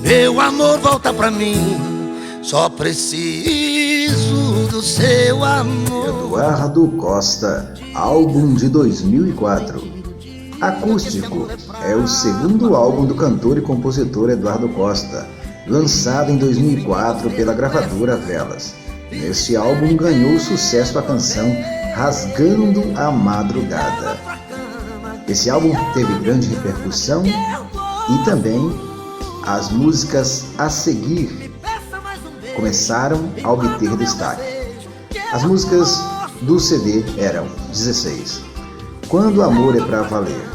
Meu amor, volta pra mim, só preciso do seu amor. Eduardo Costa, álbum de 2004. Acústico é o segundo álbum do cantor e compositor Eduardo Costa, lançado em 2004 pela gravadora Velas. Nesse álbum ganhou sucesso a canção Rasgando a Madrugada. Esse álbum teve grande repercussão e também as músicas a seguir começaram a obter destaque. As músicas do CD eram 16: Quando o Amor é Pra Valer,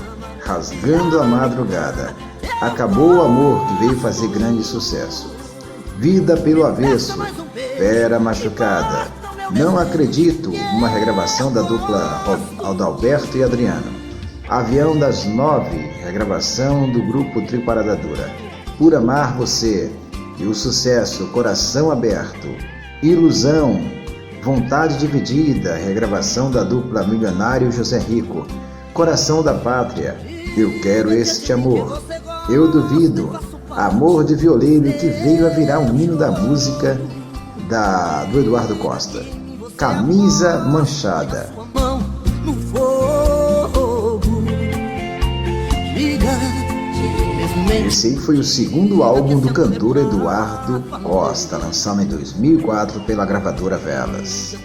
Rasgando a Madrugada, Acabou o Amor, que veio fazer grande sucesso, Vida pelo Avesso, Vera Machucada, Não Acredito, uma regravação da dupla Adalberto e Adriano, Avião das 9, regravação do grupo Trio Parada Dura, Por Amar Você, e o sucesso Coração Aberto, Ilusão, Vontade Dividida, regravação da dupla Milionário José Rico, Coração da Pátria, Eu Quero Este Amor, Eu Duvido, Amor de Violeiro, que veio a virar um hino da música do Eduardo Costa, Camisa Manchada. Esse aí foi o segundo álbum do cantor Eduardo Costa, lançado em 2004 pela gravadora Velas.